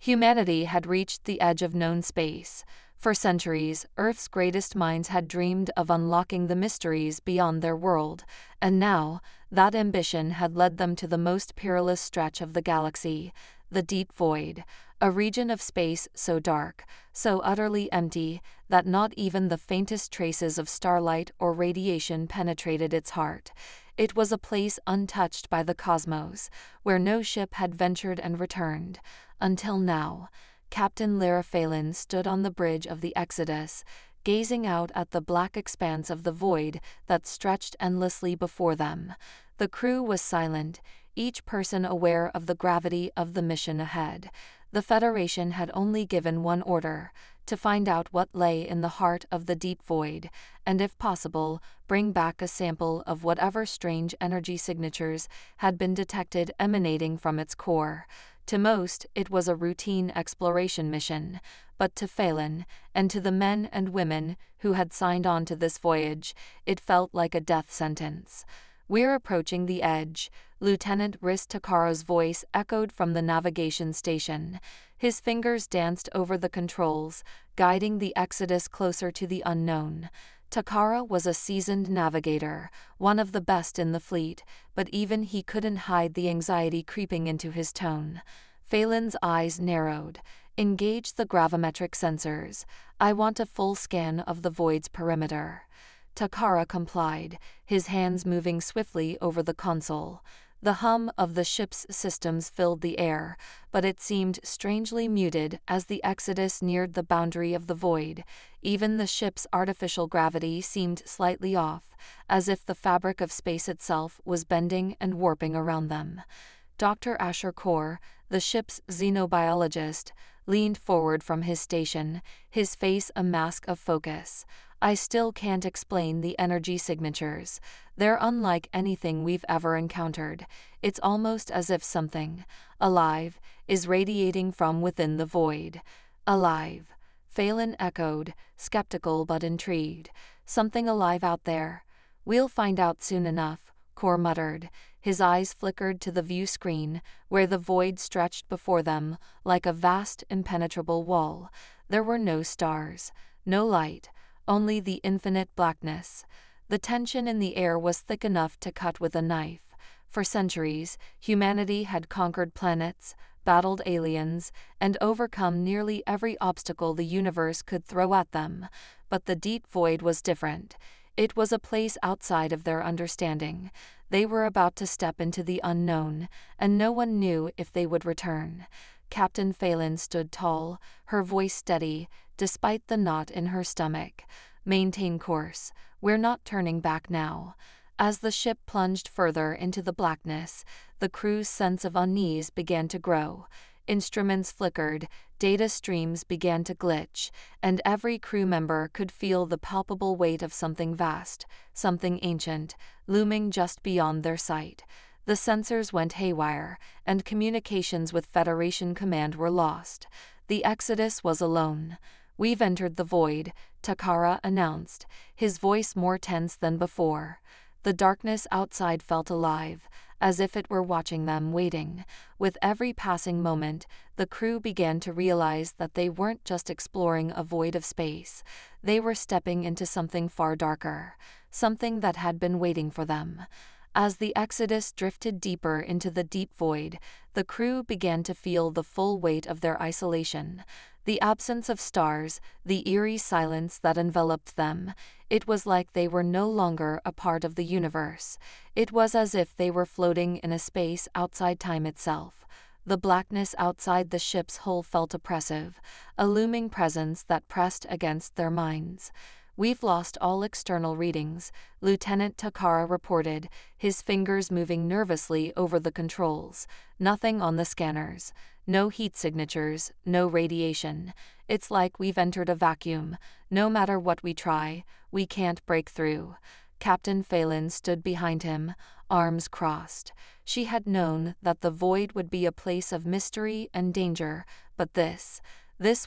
Humanity had reached the edge of known space. For centuries, Earth's greatest minds had dreamed of unlocking the mysteries beyond their world, and now, that ambition had led them to the most perilous stretch of the galaxy, the deep void, a region of space so dark, so utterly empty, that not even the faintest traces of starlight or radiation penetrated its heart. It was a place untouched by the cosmos, where no ship had ventured and returned, until now. Captain Lara Phelan stood on the bridge of the Exodus, gazing out at the black expanse of the void that stretched endlessly before them. The crew was silent, each person aware of the gravity of the mission ahead. The Federation had only given one order: to find out what lay in the heart of the deep void, and if possible, bring back a sample of whatever strange energy signatures had been detected emanating from its core. To most, it was a routine exploration mission, but to Phelan, and to the men and women who had signed on to this voyage, it felt like a death sentence. "We're approaching the edge," Lieutenant Riz Takara's voice echoed from the navigation station. His fingers danced over the controls, guiding the Exodus closer to the unknown. Takara was a seasoned navigator, one of the best in the fleet, but even he couldn't hide the anxiety creeping into his tone. Phelan's eyes narrowed. "Engage the gravimetric sensors. I want a full scan of the void's perimeter." Takara complied, his hands moving swiftly over the console. The hum of the ship's systems filled the air, but it seemed strangely muted as the Exodus neared the boundary of the void. Even the ship's artificial gravity seemed slightly off, as if the fabric of space itself was bending and warping around them. Dr. Asher Kaur, the ship's xenobiologist, leaned forward from his station, his face a mask of focus. "I still can't explain the energy signatures. They're unlike anything we've ever encountered. It's almost as if something, alive, is radiating from within the void." "Alive?" Phelan echoed, skeptical but intrigued. "Something alive out there?" "We'll find out soon enough," Kaur muttered. His eyes flickered to the view screen, where the void stretched before them, like a vast, impenetrable wall. There were no stars, no light, only the infinite blackness. The tension in the air was thick enough to cut with a knife. For centuries, humanity had conquered planets, battled aliens, and overcome nearly every obstacle the universe could throw at them. But the deep void was different. It was a place outside of their understanding. They were about to step into the unknown, and no one knew if they would return. Captain Phelan stood tall, her voice steady, despite the knot in her stomach. "Maintain course. We're not turning back now." As the ship plunged further into the blackness, the crew's sense of unease began to grow. Instruments flickered, data streams began to glitch, and every crew member could feel the palpable weight of something vast, something ancient, looming just beyond their sight. The sensors went haywire, and communications with Federation Command were lost. The Exodus was alone. "We've entered the void," Takara announced, his voice more tense than before. The darkness outside felt alive, as if it were watching them, waiting. With every passing moment, the crew began to realize that they weren't just exploring a void of space. They were stepping into something far darker, something that had been waiting for them. As the Exodus drifted deeper into the deep void, the crew began to feel the full weight of their isolation. The absence of stars, the eerie silence that enveloped them. It was like they were no longer a part of the universe. It was as if they were floating in a space outside time itself. The blackness outside the ship's hull felt oppressive, a looming presence that pressed against their minds. "We've lost all external readings," Lieutenant Takara reported, his fingers moving nervously over the controls. "Nothing on the scanners. No heat signatures, no radiation. It's like we've entered a vacuum. No matter what we try, we can't break through." Captain Phelan stood behind him, arms crossed. She had known that the void would be a place of mystery and danger, but this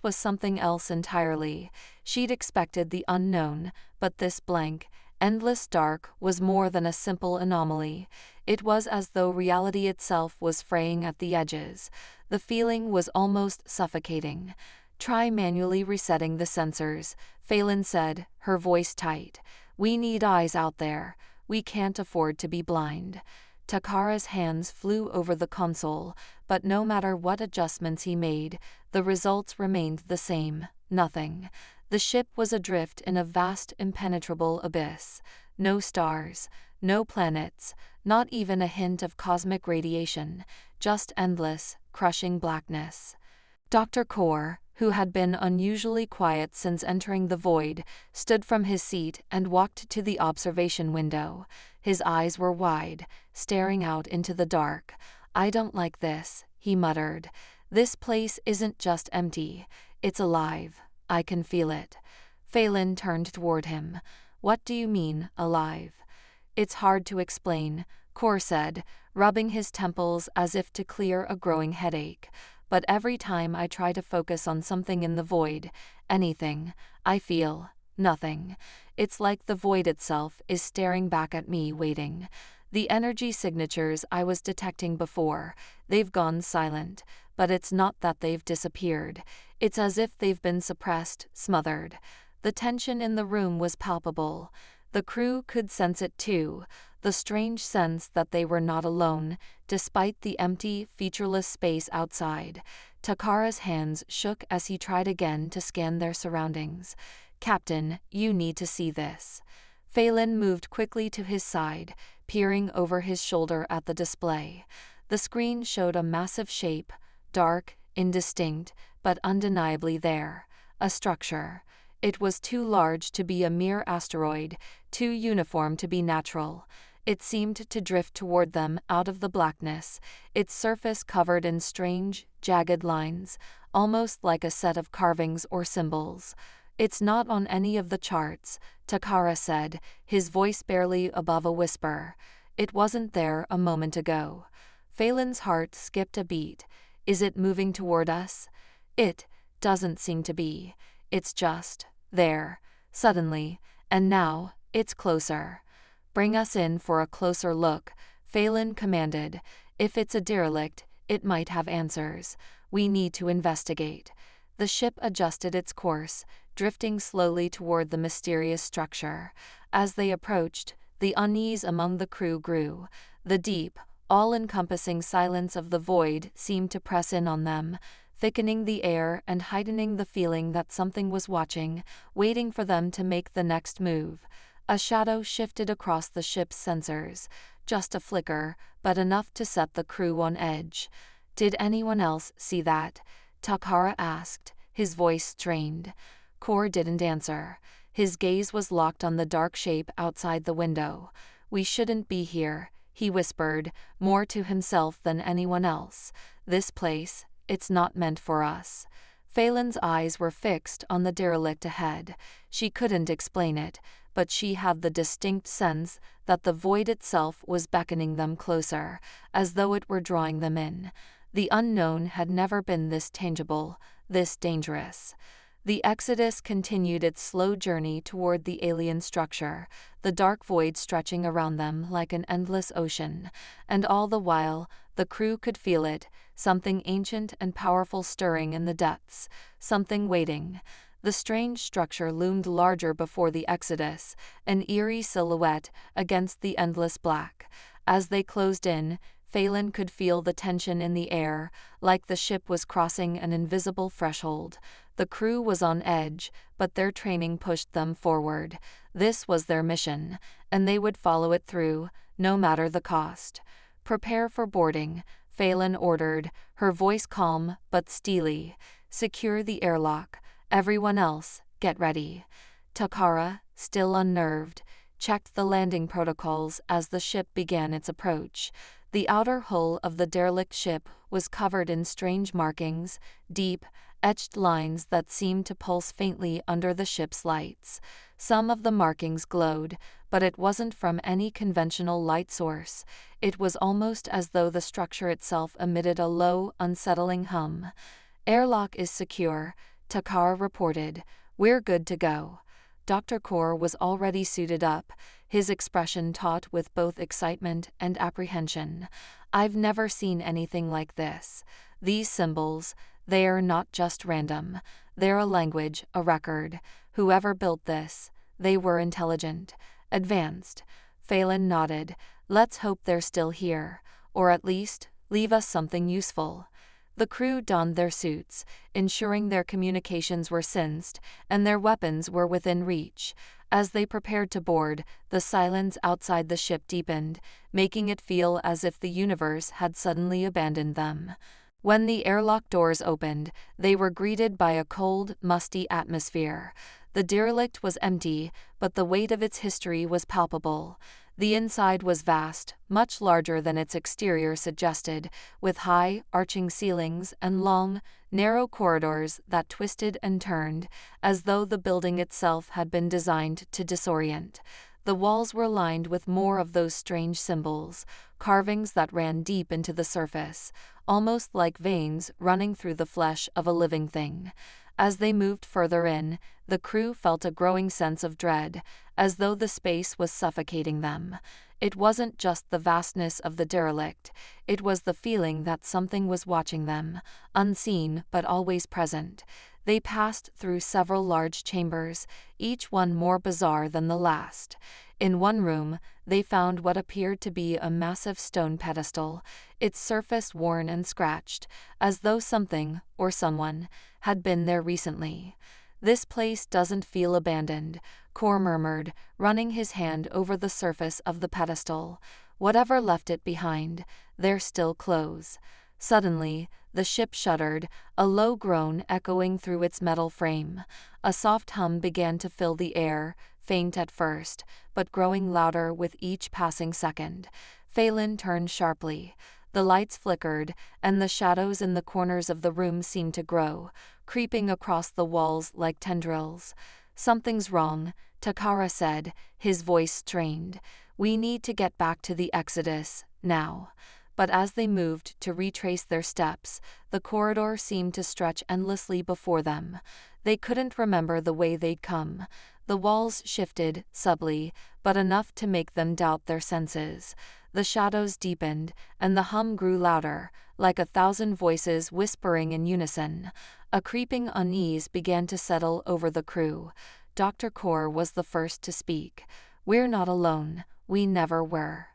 was something else entirely. She'd expected the unknown, but this blank, endless dark was more than a simple anomaly. It was as though reality itself was fraying at the edges. The feeling was almost suffocating. "Try manually resetting the sensors," Phelan said, her voice tight. "We need eyes out there. We can't afford to be blind." Takara's hands flew over the console, but no matter what adjustments he made, the results remained the same: nothing. The ship was adrift in a vast, impenetrable abyss. No stars, no planets, not even a hint of cosmic radiation, just endless, crushing blackness. Dr. Kaur, who had been unusually quiet since entering the void, stood from his seat and walked to the observation window. His eyes were wide, staring out into the dark. "I don't like this," he muttered. "This place isn't just empty, it's alive. I can feel it." Phelan turned toward him. "What do you mean, alive?" "It's hard to explain," Kaur said, rubbing his temples as if to clear a growing headache. "But every time I try to focus on something in the void, anything, I feel nothing. It's like the void itself is staring back at me, waiting. The energy signatures I was detecting before, they've gone silent, but it's not that they've disappeared. It's as if they've been suppressed, smothered." The tension in the room was palpable. The crew could sense it too, the strange sense that they were not alone, despite the empty, featureless space outside. Takara's hands shook as he tried again to scan their surroundings. "Captain, you need to see this." Phelan moved quickly to his side, peering over his shoulder at the display. The screen showed a massive shape, dark, indistinct, but undeniably there. A structure. It was too large to be a mere asteroid, too uniform to be natural. It seemed to drift toward them out of the blackness, its surface covered in strange, jagged lines, almost like a set of carvings or symbols. "It's not on any of the charts," Takara said, his voice barely above a whisper. "It wasn't there a moment ago." Phelan's heart skipped a beat. "Is it moving toward us?" "It doesn't seem to be. It's just there, suddenly, and now, it's closer." "Bring us in for a closer look," Phelan commanded. "If it's a derelict, it might have answers. We need to investigate." The ship adjusted its course, drifting slowly toward the mysterious structure. As they approached, the unease among the crew grew. The deep, all-encompassing silence of the void seemed to press in on them, thickening the air and heightening the feeling that something was watching, waiting for them to make the next move. A shadow shifted across the ship's sensors, just a flicker, but enough to set the crew on edge. "Did anyone else see that?" Takara asked, his voice strained. Kaur didn't answer. His gaze was locked on the dark shape outside the window. "We shouldn't be here," he whispered, more to himself than anyone else. "This place, it's not meant for us." Phelan's eyes were fixed on the derelict ahead. She couldn't explain it, but she had the distinct sense that the void itself was beckoning them closer, as though it were drawing them in. The unknown had never been this tangible, this dangerous. The Exodus continued its slow journey toward the alien structure, the dark void stretching around them like an endless ocean, and all the while, the crew could feel it, something ancient and powerful stirring in the depths, something waiting. The strange structure loomed larger before the Exodus, an eerie silhouette against the endless black. As they closed in, Phelan could feel the tension in the air, like the ship was crossing an invisible threshold. The crew was on edge, but their training pushed them forward. This was their mission, and they would follow it through, no matter the cost. "Prepare for boarding," Phelan ordered, her voice calm but steely. "Secure the airlock. Everyone else, get ready." Takara, still unnerved, checked the landing protocols as the ship began its approach. The outer hull of the derelict ship was covered in strange markings, deep, etched lines that seemed to pulse faintly under the ship's lights. Some of the markings glowed, but it wasn't from any conventional light source. It was almost as though the structure itself emitted a low, unsettling hum. "Airlock is secure," Takara reported. "We're good to go." Dr. Core was already suited up, his expression taut with both excitement and apprehension. "I've never seen anything like this. These symbols, they're not just random. They're a language, a record. Whoever built this, they were intelligent, advanced." Phelan nodded. "Let's hope they're still here, or at least, leave us something useful." The crew donned their suits, ensuring their communications were synced and their weapons were within reach. As they prepared to board, the silence outside the ship deepened, making it feel as if the universe had suddenly abandoned them. When the airlock doors opened, they were greeted by a cold, musty atmosphere. The derelict was empty, but the weight of its history was palpable. The inside was vast, much larger than its exterior suggested, with high, arching ceilings and long, narrow corridors that twisted and turned, as though the building itself had been designed to disorient. The walls were lined with more of those strange symbols, carvings that ran deep into the surface, almost like veins running through the flesh of a living thing. As they moved further in, the crew felt a growing sense of dread, as though the space was suffocating them. It wasn't just the vastness of the derelict, it was the feeling that something was watching them, unseen but always present. They passed through several large chambers, each one more bizarre than the last. In one room, they found what appeared to be a massive stone pedestal, its surface worn and scratched, as though something, or someone, had been there recently. "This place doesn't feel abandoned," Core murmured, running his hand over the surface of the pedestal. "Whatever left it behind, they're still clothes." Suddenly, the ship shuddered, a low groan echoing through its metal frame. A soft hum began to fill the air, faint at first, but growing louder with each passing second. Phelan turned sharply. The lights flickered, and the shadows in the corners of the room seemed to grow, creeping across the walls like tendrils. "Something's wrong," Takara said, his voice strained. "We need to get back to the Exodus, now." But as they moved to retrace their steps, the corridor seemed to stretch endlessly before them. They couldn't remember the way they'd come. The walls shifted, subtly, but enough to make them doubt their senses. The shadows deepened, and the hum grew louder, like 1,000 voices whispering in unison. A creeping unease began to settle over the crew. Dr. Core was the first to speak. "We're not alone. We never were."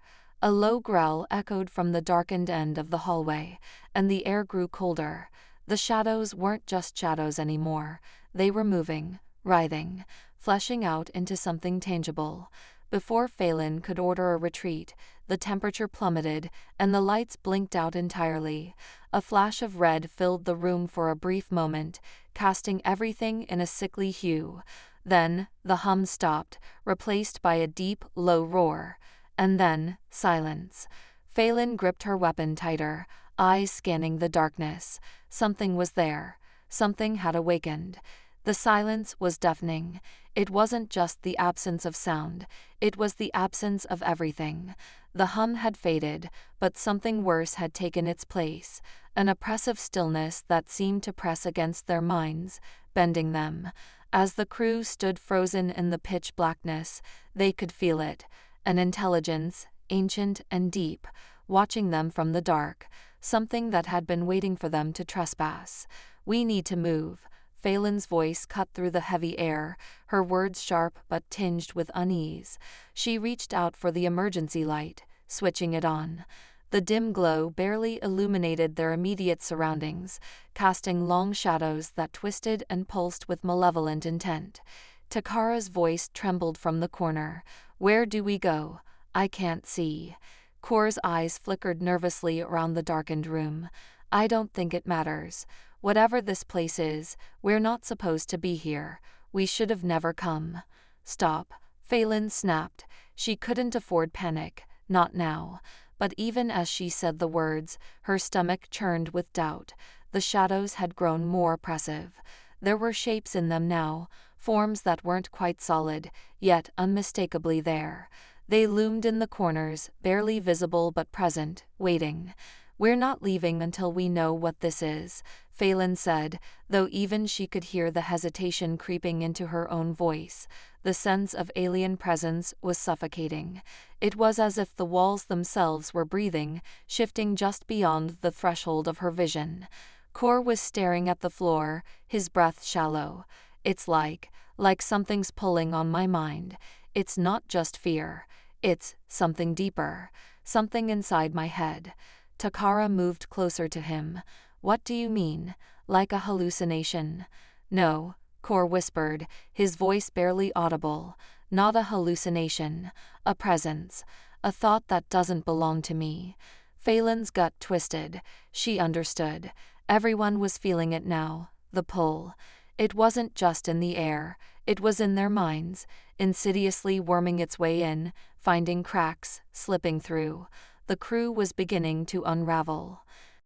A low growl echoed from the darkened end of the hallway, and the air grew colder. The shadows weren't just shadows anymore. They were moving, writhing, fleshing out into something tangible. Before Phelan could order a retreat, the temperature plummeted, and the lights blinked out entirely. A flash of red filled the room for a brief moment, casting everything in a sickly hue. Then, the hum stopped, replaced by a deep, low roar. And then, silence. Phelan gripped her weapon tighter, eyes scanning the darkness. Something was there. Something had awakened. The silence was deafening. It wasn't just the absence of sound, it was the absence of everything. The hum had faded, but something worse had taken its place, an oppressive stillness that seemed to press against their minds, bending them. As the crew stood frozen in the pitch blackness, they could feel it. An intelligence, ancient and deep, watching them from the dark, something that had been waiting for them to trespass. "We need to move." Phelan's voice cut through the heavy air, her words sharp but tinged with unease. She reached out for the emergency light, switching it on. The dim glow barely illuminated their immediate surroundings, casting long shadows that twisted and pulsed with malevolent intent. Takara's voice trembled from the corner. "Where do we go? I can't see." Core's eyes flickered nervously around the darkened room. "I don't think it matters. Whatever this place is, we're not supposed to be here. We should have never come." "Stop," Phelan snapped. She couldn't afford panic, not now. But even as she said the words, her stomach churned with doubt. The shadows had grown more oppressive. There were shapes in them now, forms that weren't quite solid, yet unmistakably there. They loomed in the corners, barely visible but present, waiting. "We're not leaving until we know what this is," Phelan said, though even she could hear the hesitation creeping into her own voice. The sense of alien presence was suffocating. It was as if the walls themselves were breathing, shifting just beyond the threshold of her vision. Kor was staring at the floor, his breath shallow. "It's like something's pulling on my mind. It's not just fear. It's something deeper. Something inside my head." Takara moved closer to him. "What do you mean? Like a hallucination?" "No," Kor whispered, his voice barely audible. "Not a hallucination. A presence. A thought that doesn't belong to me." Phelan's gut twisted. She understood. Everyone was feeling it now, the pull. It wasn't just in the air, it was in their minds, insidiously worming its way in, finding cracks, slipping through. The crew was beginning to unravel.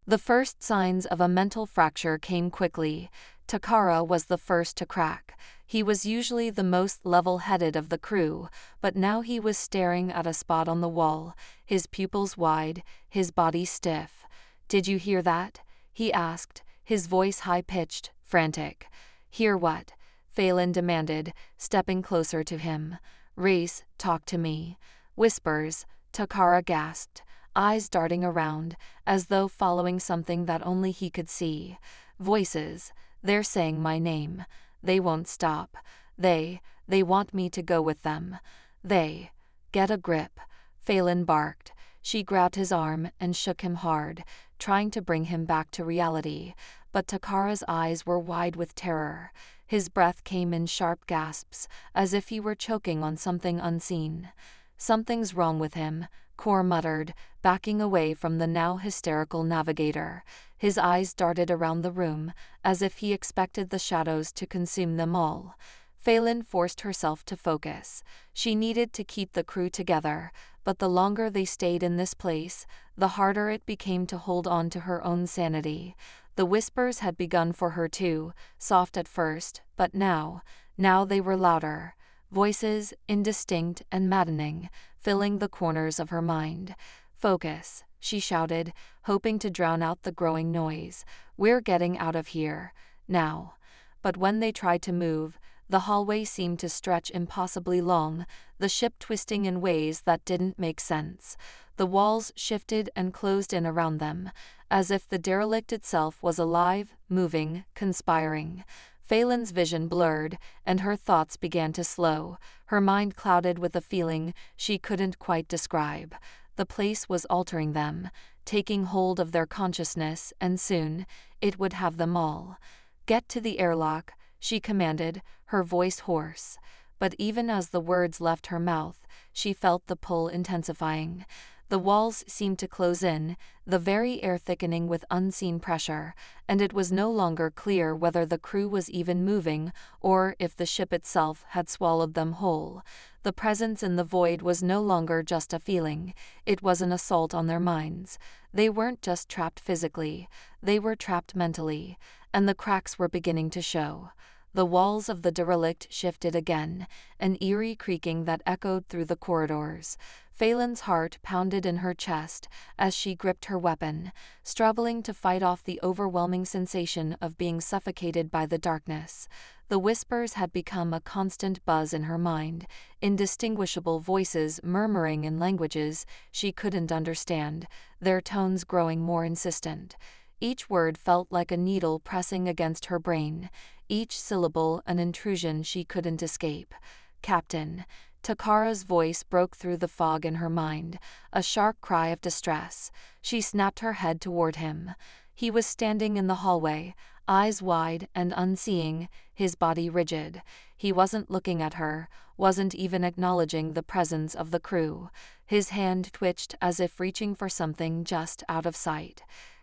The first signs of a mental fracture came quickly. Takara was the first to crack. He was usually the most level-headed of the crew, but now he was staring at a spot on the wall, his pupils wide, his body stiff. "Did you hear that?" he asked, his voice high-pitched, frantic. "Hear what?" Phelan demanded, stepping closer to him. "Race, talk to me." "Whispers," Takara gasped, eyes darting around, as though following something that only he could see. "Voices. They're saying my name. They won't stop. They want me to go with them. They." "Get a grip," Phelan barked. She grabbed his arm and shook him hard, trying to bring him back to reality, but Takara's eyes were wide with terror. His breath came in sharp gasps, as if he were choking on something unseen. "Something's wrong with him," Kor muttered, backing away from the now hysterical navigator. His eyes darted around the room, as if he expected the shadows to consume them all. Phelan forced herself to focus. She needed to keep the crew together, but the longer they stayed in this place, the harder it became to hold on to her own sanity. The whispers had begun for her too, soft at first, but now they were louder. Voices, indistinct and maddening, filling the corners of her mind. "Focus," she shouted, hoping to drown out the growing noise. "We're getting out of here. Now." But when they tried to move, the hallway seemed to stretch impossibly long, the ship twisting in ways that didn't make sense. The walls shifted and closed in around them, as if the derelict itself was alive, moving, conspiring. Phelan's vision blurred, and her thoughts began to slow, her mind clouded with a feeling she couldn't quite describe. The place was altering them, taking hold of their consciousness, and soon, it would have them all. "Get to the airlock," she commanded, her voice hoarse. But even as the words left her mouth, she felt the pull intensifying. The walls seemed to close in, the very air thickening with unseen pressure, and it was no longer clear whether the crew was even moving, or if the ship itself had swallowed them whole. The presence in the void was no longer just a feeling, it was an assault on their minds. They weren't just trapped physically, they were trapped mentally, and the cracks were beginning to show. The walls of the derelict shifted again, an eerie creaking that echoed through the corridors. Phelan's heart pounded in her chest as she gripped her weapon, struggling to fight off the overwhelming sensation of being suffocated by the darkness. The whispers had become a constant buzz in her mind, indistinguishable voices murmuring in languages she couldn't understand, their tones growing more insistent. Each word felt like a needle pressing against her brain, each syllable an intrusion she couldn't escape. "Captain." Takara's voice broke through the fog in her mind, a sharp cry of distress. She snapped her head toward him. He was standing in the hallway, eyes wide and unseeing, his body rigid. He wasn't looking at her, wasn't even acknowledging the presence of the crew. His hand twitched as if reaching for something just out of sight.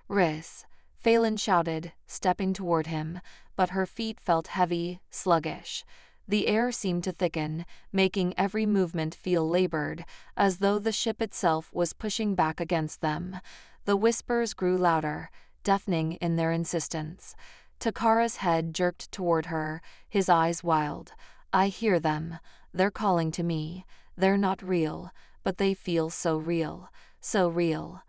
"Riss," Phelan shouted, stepping toward him, but her feet felt heavy, sluggish. The air seemed to thicken, making every movement feel labored, as though the ship itself was pushing back against them. The whispers grew louder, deafening in their insistence. Takara's head jerked toward her, his eyes wild. "I hear them. They're calling to me. They're not real, but they feel so real, so real."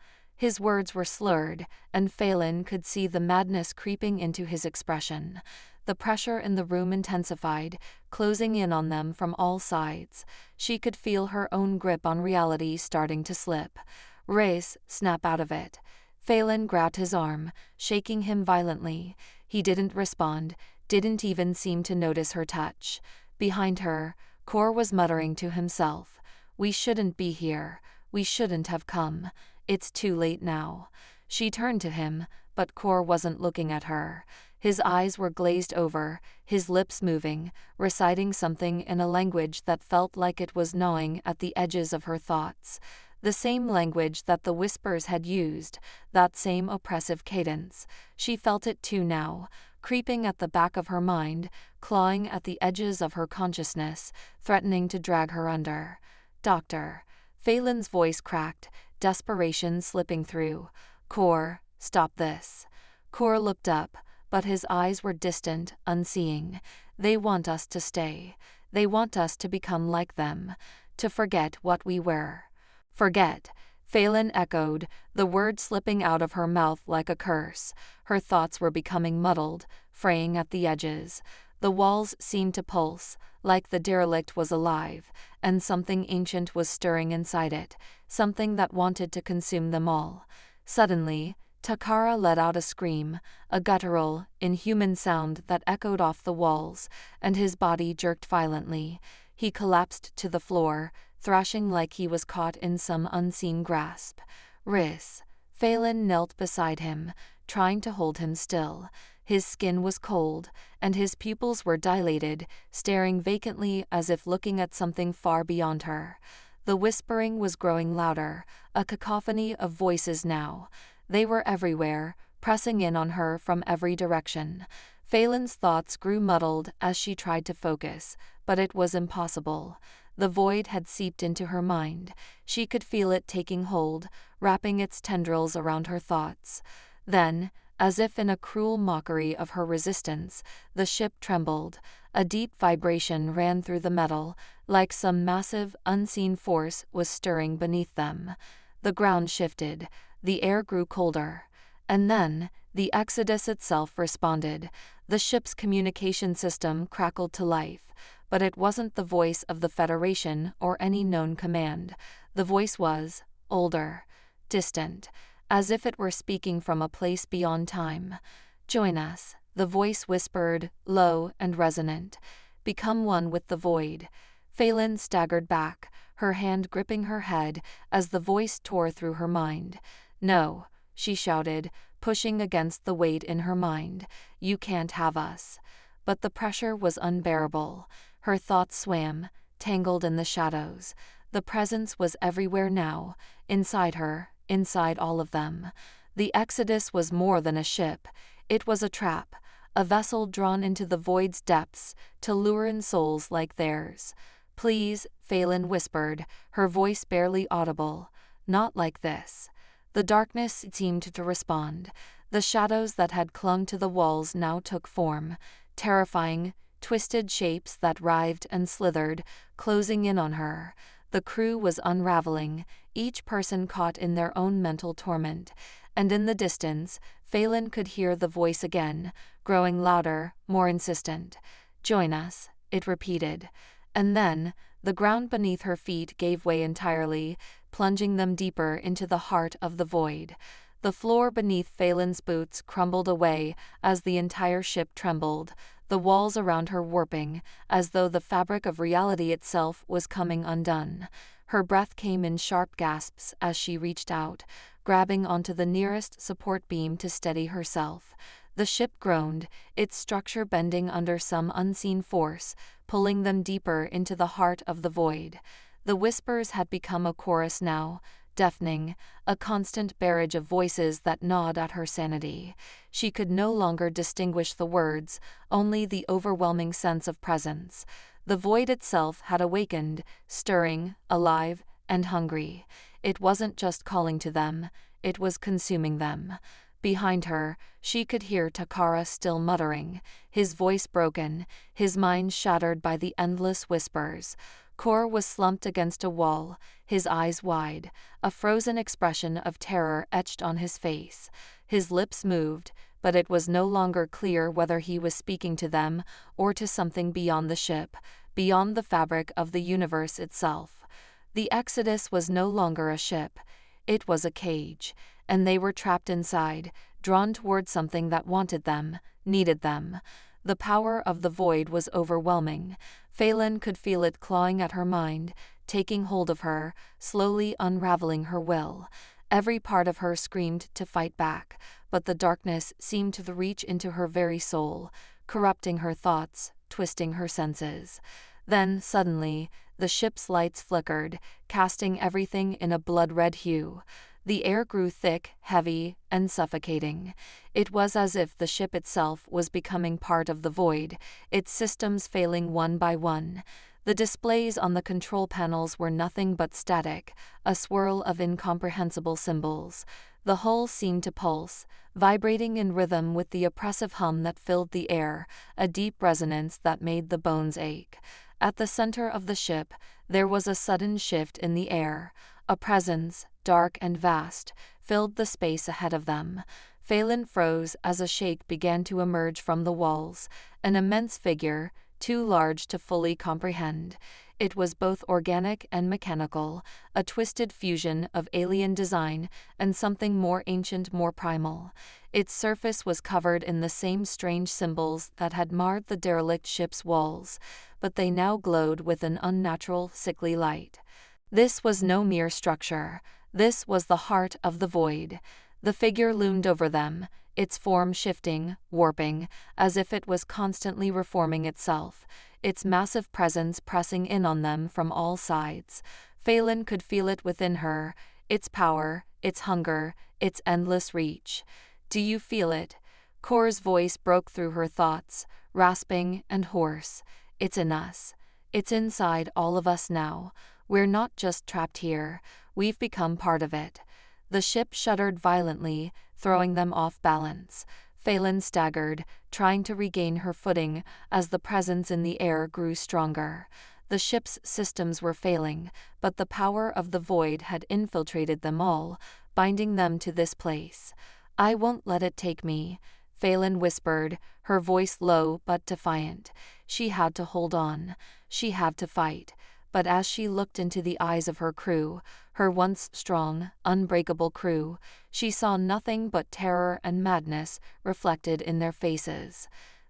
His words were slurred, and Phelan could see the madness creeping into his expression. The pressure in the room intensified, closing in on them from all sides. She could feel her own grip on reality starting to slip. "Race, snap out of it." Phelan grabbed his arm, shaking him violently. He didn't respond, didn't even seem to notice her touch. Behind her, Kor was muttering to himself, "We shouldn't be here. We shouldn't have come. It's too late now." She turned to him, but Kor wasn't looking at her. His eyes were glazed over, his lips moving, reciting something in a language that felt like it was gnawing at the edges of her thoughts. The same language that the whispers had used, that same oppressive cadence. She felt it too now, creeping at the back of her mind, clawing at the edges of her consciousness, threatening to drag her under. "Doctor." Phelan's voice cracked, desperation slipping through. "Kor, stop this." Kor looked up, but his eyes were distant, unseeing. "They want us to stay. They want us to become like them, to forget what we were." "Forget," Phelan echoed, the word slipping out of her mouth like a curse. Her thoughts were becoming muddled, fraying at the edges. The walls seemed to pulse, like the derelict was alive, and something ancient was stirring inside it, something that wanted to consume them all. Suddenly, Takara let out a scream, a guttural, inhuman sound that echoed off the walls, and his body jerked violently. He collapsed to the floor, thrashing like he was caught in some unseen grasp. "Riss." Phelan knelt beside him, trying to hold him still. His skin was cold, and his pupils were dilated, staring vacantly as if looking at something far beyond her. The whispering was growing louder, a cacophony of voices now. They were everywhere, pressing in on her from every direction. Phelan's thoughts grew muddled as she tried to focus, but it was impossible. The void had seeped into her mind. She could feel it taking hold, wrapping its tendrils around her thoughts. Then, as if in a cruel mockery of her resistance, the ship trembled. A deep vibration ran through the metal, like some massive, unseen force was stirring beneath them. The ground shifted, the air grew colder. And then, the Exodus itself responded. The ship's communication system crackled to life. But it wasn't the voice of the Federation or any known command. The voice was older, distant, as if it were speaking from a place beyond time. "Join us," the voice whispered, low and resonant. "Become one with the void." Phelan staggered back, her hand gripping her head as the voice tore through her mind. "No," she shouted, pushing against the weight in her mind. "You can't have us." But the pressure was unbearable. Her thoughts swam, tangled in the shadows. The presence was everywhere now, inside her, inside all of them. The Exodus was more than a ship. It was a trap, a vessel drawn into the void's depths to lure in souls like theirs. "Please," Phelan whispered, her voice barely audible. "Not like this." The darkness seemed to respond. The shadows that had clung to the walls now took form, terrifying, twisted shapes that writhed and slithered, closing in on her. The crew was unraveling, each person caught in their own mental torment. And in the distance, Phelan could hear the voice again, growing louder, more insistent. "Join us," it repeated. And then, the ground beneath her feet gave way entirely, plunging them deeper into the heart of the void. The floor beneath Phelan's boots crumbled away as the entire ship trembled, the walls around her warping, as though the fabric of reality itself was coming undone. Her breath came in sharp gasps as she reached out, grabbing onto the nearest support beam to steady herself. The ship groaned, its structure bending under some unseen force, pulling them deeper into the heart of the void. The whispers had become a chorus now, deafening, a constant barrage of voices that gnawed at her sanity. She could no longer distinguish the words, only the overwhelming sense of presence. The void itself had awakened, stirring, alive, and hungry. It wasn't just calling to them, it was consuming them. Behind her, she could hear Takara still muttering, his voice broken, his mind shattered by the endless whispers. Kor was slumped against a wall, his eyes wide, a frozen expression of terror etched on his face. His lips moved, but it was no longer clear whether he was speaking to them or to something beyond the ship, beyond the fabric of the universe itself. The Exodus was no longer a ship. It was a cage, and they were trapped inside, drawn toward something that wanted them, needed them. The power of the void was overwhelming. Phelan could feel it clawing at her mind, taking hold of her, slowly unraveling her will. Every part of her screamed to fight back, but the darkness seemed to reach into her very soul, corrupting her thoughts, twisting her senses. Then, suddenly, the ship's lights flickered, casting everything in a blood-red hue. The air grew thick, heavy, and suffocating. It was as if the ship itself was becoming part of the void, its systems failing one by one. The displays on the control panels were nothing but static, a swirl of incomprehensible symbols. The hull seemed to pulse, vibrating in rhythm with the oppressive hum that filled the air, a deep resonance that made the bones ache. At the center of the ship, there was a sudden shift in the air. A presence, dark and vast, filled the space ahead of them. Phelan froze as a shape began to emerge from the walls, an immense figure, too large to fully comprehend. It was both organic and mechanical, a twisted fusion of alien design and something more ancient, more primal. Its surface was covered in the same strange symbols that had marred the derelict ship's walls, but they now glowed with an unnatural, sickly light. This was no mere structure. This was the heart of the void. The figure loomed over them, its form shifting, warping, as if it was constantly reforming itself, its massive presence pressing in on them from all sides. Phelan could feel it within her, its power, its hunger, its endless reach. "Do you feel it?" Kor's voice broke through her thoughts, rasping and hoarse. "It's in us. It's inside all of us now. We're not just trapped here, we've become part of it." The ship shuddered violently, throwing them off balance. Phelan staggered, trying to regain her footing as the presence in the air grew stronger. The ship's systems were failing, but the power of the void had infiltrated them all, binding them to this place. "I won't let it take me," Phelan whispered, her voice low but defiant. She had to hold on. She had to fight. But as she looked into the eyes of her crew, her once strong, unbreakable crew, she saw nothing but terror and madness reflected in their faces.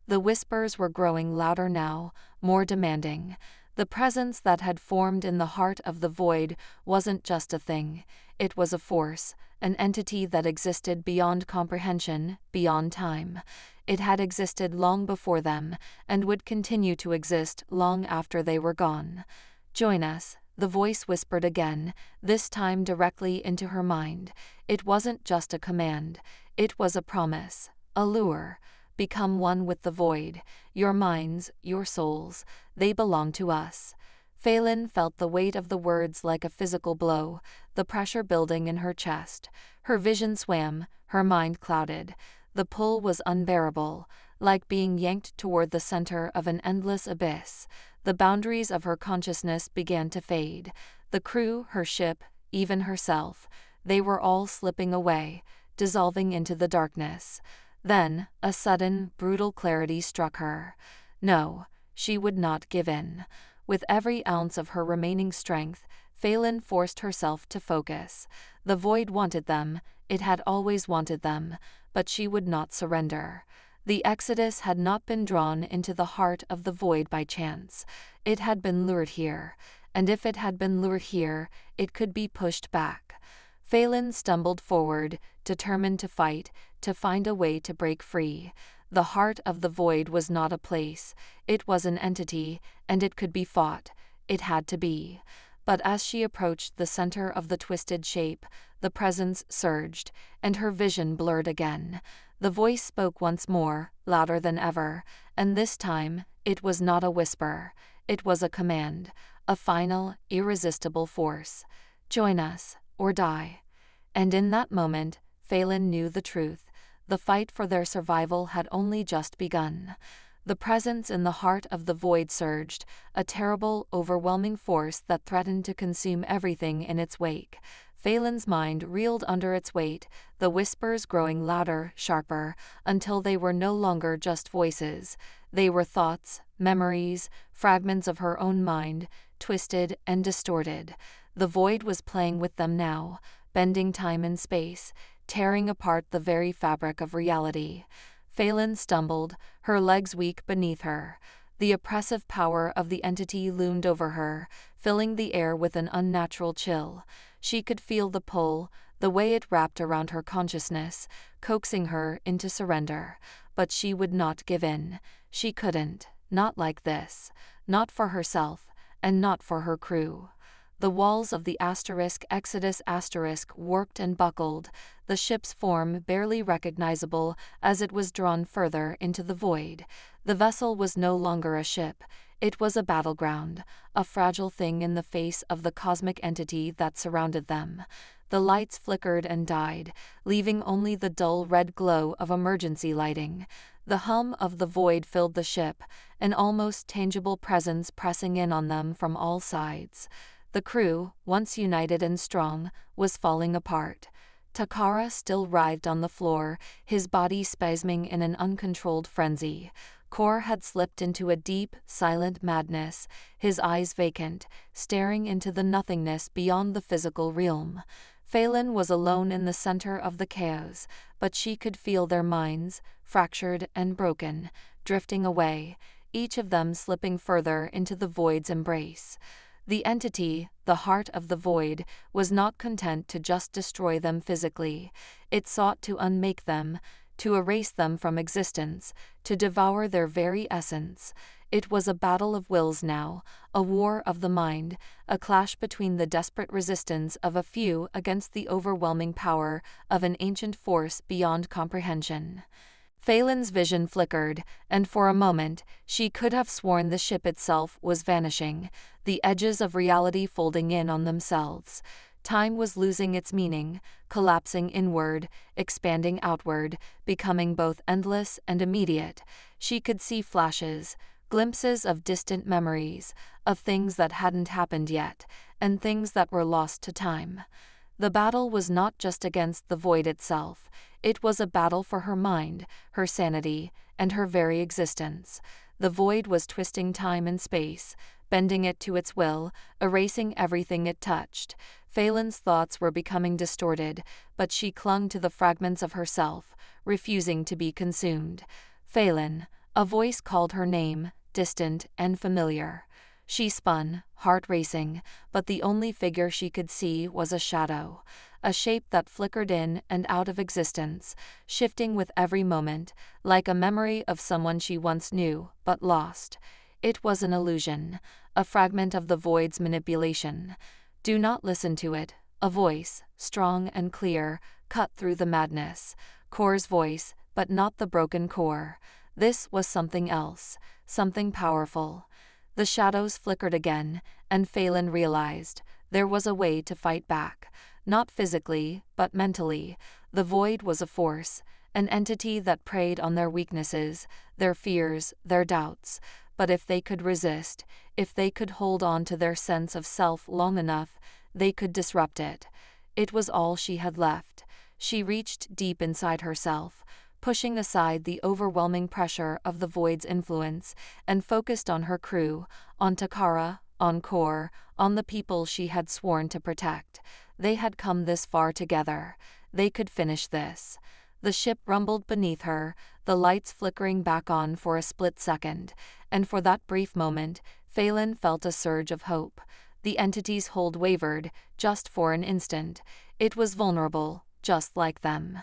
The whispers were growing louder now, more demanding. The presence that had formed in the heart of the void wasn't just a thing. It was a force, an entity that existed beyond comprehension, beyond time. It had existed long before them, and would continue to exist long after they were gone. "Join us," the voice whispered again, this time directly into her mind. It wasn't just a command. It was a promise, a lure. "Become one with the void. Your minds, your souls, they belong to us." Phelan felt the weight of the words like a physical blow, the pressure building in her chest. Her vision swam, her mind clouded. The pull was unbearable, like being yanked toward the center of an endless abyss. The boundaries of her consciousness began to fade. The crew, her ship, even herself, they were all slipping away, dissolving into the darkness. Then, a sudden, brutal clarity struck her. No, she would not give in. With every ounce of her remaining strength, Phelan forced herself to focus. The void wanted them, it had always wanted them, but she would not surrender. The Exodus had not been drawn into the heart of the void by chance. It had been lured here, and if it had been lured here, it could be pushed back. Phelan stumbled forward, determined to fight, to find a way to break free. The heart of the void was not a place, it was an entity, and it could be fought. It had to be. But as she approached the center of the twisted shape, the presence surged, and her vision blurred again. The voice spoke once more, louder than ever, and this time, it was not a whisper. It was a command, a final, irresistible force. "Join us, or die." And in that moment, Phelan knew the truth. The fight for their survival had only just begun. The presence in the heart of the void surged, a terrible, overwhelming force that threatened to consume everything in its wake. Phelan's mind reeled under its weight, the whispers growing louder, sharper, until they were no longer just voices. They were thoughts, memories, fragments of her own mind, twisted and distorted. The void was playing with them now, bending time and space, tearing apart the very fabric of reality. Phelan stumbled, her legs weak beneath her. The oppressive power of the entity loomed over her, filling the air with an unnatural chill. She could feel the pull, the way it wrapped around her consciousness, coaxing her into surrender. But she would not give in. She couldn't, not like this, not for herself, and not for her crew. The walls of the Exodus warped and buckled, the ship's form barely recognizable as it was drawn further into the void. The vessel was no longer a ship, it was a battleground, a fragile thing in the face of the cosmic entity that surrounded them. The lights flickered and died, leaving only the dull red glow of emergency lighting. The hum of the void filled the ship, an almost tangible presence pressing in on them from all sides. The crew, once united and strong, was falling apart. Takara still writhed on the floor, his body spasming in an uncontrolled frenzy. Kor had slipped into a deep, silent madness, his eyes vacant, staring into the nothingness beyond the physical realm. Phelan was alone in the center of the chaos, but she could feel their minds, fractured and broken, drifting away, each of them slipping further into the void's embrace. The entity, the heart of the void, was not content to just destroy them physically. It sought to unmake them, to erase them from existence, to devour their very essence. It was a battle of wills now, a war of the mind, a clash between the desperate resistance of a few against the overwhelming power of an ancient force beyond comprehension. Phelan's vision flickered, and for a moment, she could have sworn the ship itself was vanishing, the edges of reality folding in on themselves. Time was losing its meaning, collapsing inward, expanding outward, becoming both endless and immediate. She could see flashes, glimpses of distant memories, of things that hadn't happened yet, and things that were lost to time. The battle was not just against the void itself, it was a battle for her mind, her sanity, and her very existence. The void was twisting time and space, bending it to its will, erasing everything it touched. Phelan's thoughts were becoming distorted, but she clung to the fragments of herself, refusing to be consumed. Phelan, a voice called her name, distant and familiar. She spun, heart racing, but the only figure she could see was a shadow, a shape that flickered in and out of existence, shifting with every moment, like a memory of someone she once knew, but lost. It was an illusion, a fragment of the void's manipulation. Do not listen to it, a voice, strong and clear, cut through the madness. Kor's voice, but not the broken Kor. This was something else, something powerful. The shadows flickered again, and Phelan realized there was a way to fight back, not physically, but mentally. The void was a force, an entity that preyed on their weaknesses, their fears, their doubts. But if they could resist, if they could hold on to their sense of self long enough, they could disrupt it. It was all she had left. She reached deep inside herself, pushing aside the overwhelming pressure of the void's influence, and focused on her crew, on Takara, on Kor, on the people she had sworn to protect. They had come this far together. They could finish this. The ship rumbled beneath her, the lights flickering back on for a split second, and for that brief moment, Phelan felt a surge of hope. The entity's hold wavered, just for an instant. It was vulnerable, just like them.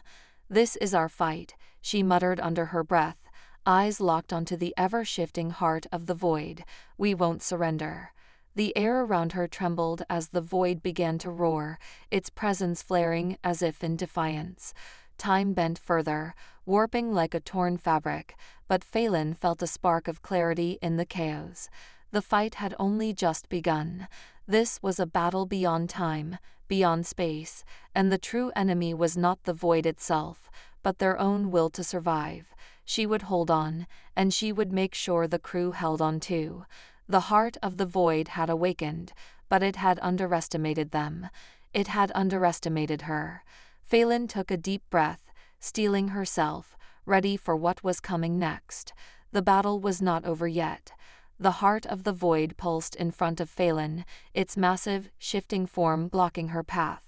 "This is our fight," she muttered under her breath, eyes locked onto the ever-shifting heart of the void. "We won't surrender." The air around her trembled as the void began to roar, its presence flaring as if in defiance. Time bent further, warping like a torn fabric, but Phelan felt a spark of clarity in the chaos. The fight had only just begun. This was a battle beyond time, beyond space, and the true enemy was not the void itself, but their own will to survive. she would hold on, and she would make sure the crew held on too. The heart of the void had awakened, but it had underestimated them. It had underestimated her. Phelan took a deep breath, steeling herself, ready for what was coming next. The battle was not over yet. The heart of the void pulsed in front of Phelan, its massive, shifting form blocking her path.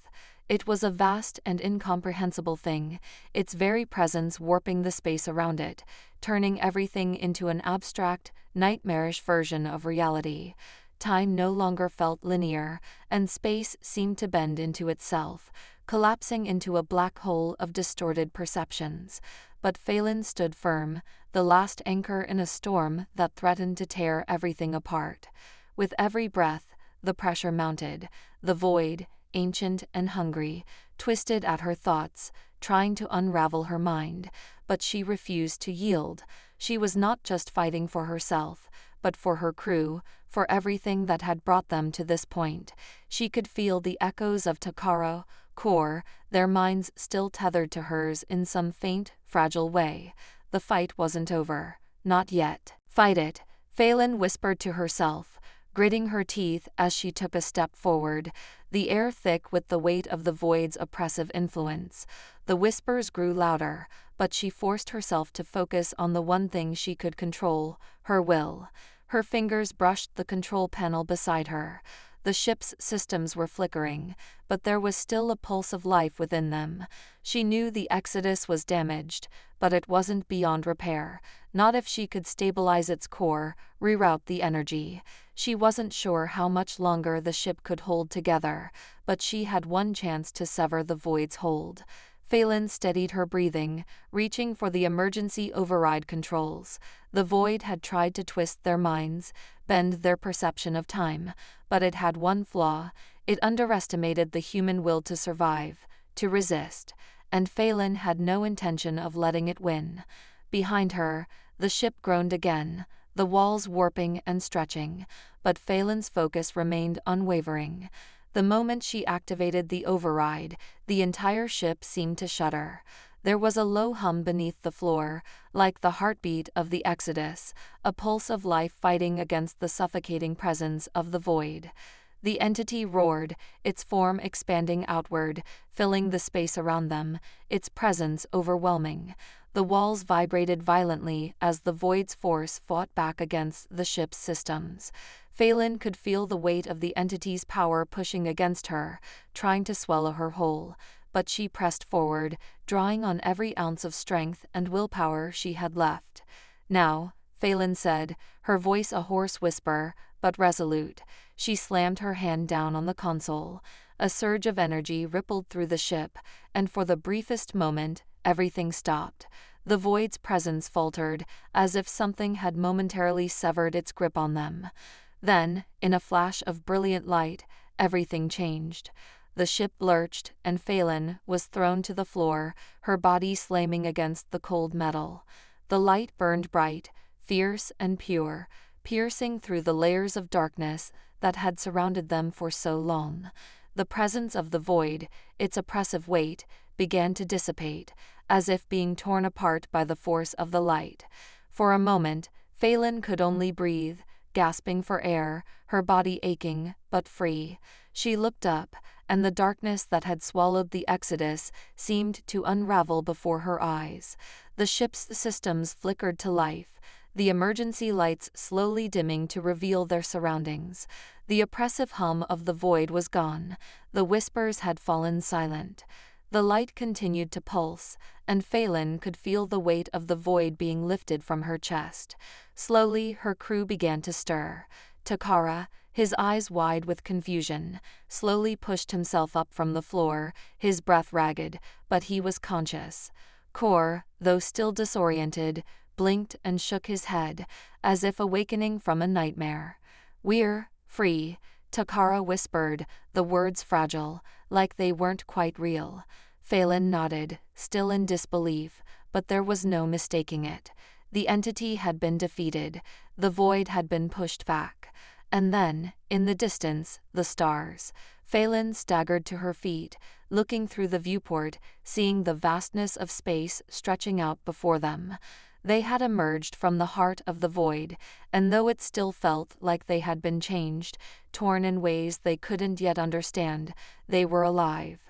It was a vast and incomprehensible thing, its very presence warping the space around it, turning everything into an abstract, nightmarish version of reality. Time no longer felt linear, and space seemed to bend into itself, collapsing into a black hole of distorted perceptions. But Phelan stood firm, the last anchor in a storm that threatened to tear everything apart. With every breath, the pressure mounted. The void, ancient and hungry, twisted at her thoughts, trying to unravel her mind, but she refused to yield. She was not just fighting for herself, but for her crew, for everything that had brought them to this point. She could feel the echoes of Takara, Kor, their minds still tethered to hers in some faint, fragile way. The fight wasn't over. Not yet. Fight it, Phelan whispered to herself, gritting her teeth as she took a step forward, the air thick with the weight of the void's oppressive influence. The whispers grew louder, but she forced herself to focus on the one thing she could control, her will. Her fingers brushed the control panel beside her. The ship's systems were flickering, but there was still a pulse of life within them. She knew the Exodus was damaged, but it wasn't beyond repair, not if she could stabilize its core, reroute the energy. She wasn't sure how much longer the ship could hold together, but she had one chance to sever the void's hold. Phelan steadied her breathing, reaching for the emergency override controls. The void had tried to twist their minds, bend their perception of time, but it had one flaw: it underestimated the human will to survive, to resist, and Phelan had no intention of letting it win. Behind her, the ship groaned again, the walls warping and stretching, but Phelan's focus remained unwavering. The moment she activated the override, the entire ship seemed to shudder. There was a low hum beneath the floor, like the heartbeat of the Exodus, a pulse of life fighting against the suffocating presence of the void. The entity roared, its form expanding outward, filling the space around them, its presence overwhelming. The walls vibrated violently as the void's force fought back against the ship's systems. Phelan could feel the weight of the entity's power pushing against her, trying to swallow her whole, but she pressed forward, drawing on every ounce of strength and willpower she had left. "Now," Phelan said, her voice a hoarse whisper, but resolute. She slammed her hand down on the console. A surge of energy rippled through the ship, and for the briefest moment, everything stopped. The void's presence faltered, as if something had momentarily severed its grip on them. Then, in a flash of brilliant light, everything changed. The ship lurched, and Phelan was thrown to the floor, her body slamming against the cold metal. The light burned bright, fierce and pure, piercing through the layers of darkness that had surrounded them for so long. The presence of the void, its oppressive weight, began to dissipate, as if being torn apart by the force of the light. For a moment, Phelan could only breathe, gasping for air, her body aching, but free. She looked up, and the darkness that had swallowed the Exodus seemed to unravel before her eyes. The ship's systems flickered to life, the emergency lights slowly dimming to reveal their surroundings. The oppressive hum of the void was gone, the whispers had fallen silent. The light continued to pulse, and Phelan could feel the weight of the void being lifted from her chest. Slowly, her crew began to stir. Takara, his eyes wide with confusion, slowly pushed himself up from the floor, his breath ragged, but he was conscious. Kor, though still disoriented, blinked and shook his head, as if awakening from a nightmare. "We're free," Takara whispered, the words fragile, like they weren't quite real. Phelan nodded, still in disbelief, but there was no mistaking it. The entity had been defeated, the void had been pushed back. And then, in the distance, the stars. Phelan staggered to her feet, looking through the viewport, seeing the vastness of space stretching out before them. They had emerged from the heart of the void, and though it still felt like they had been changed, torn in ways they couldn't yet understand, they were alive.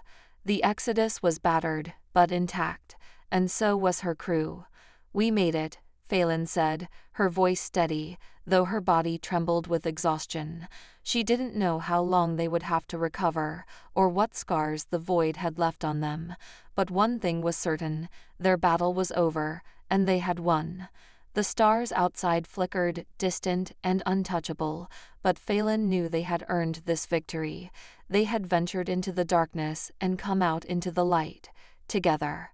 The Exodus was battered, but intact, and so was her crew. "We made it," Phelan said, her voice steady, though her body trembled with exhaustion. She didn't know how long they would have to recover, or what scars the void had left on them. But one thing was certain: their battle was over, and they had won. The stars outside flickered, distant and untouchable, but Phelan knew they had earned this victory. They had ventured into the darkness and come out into the light, together.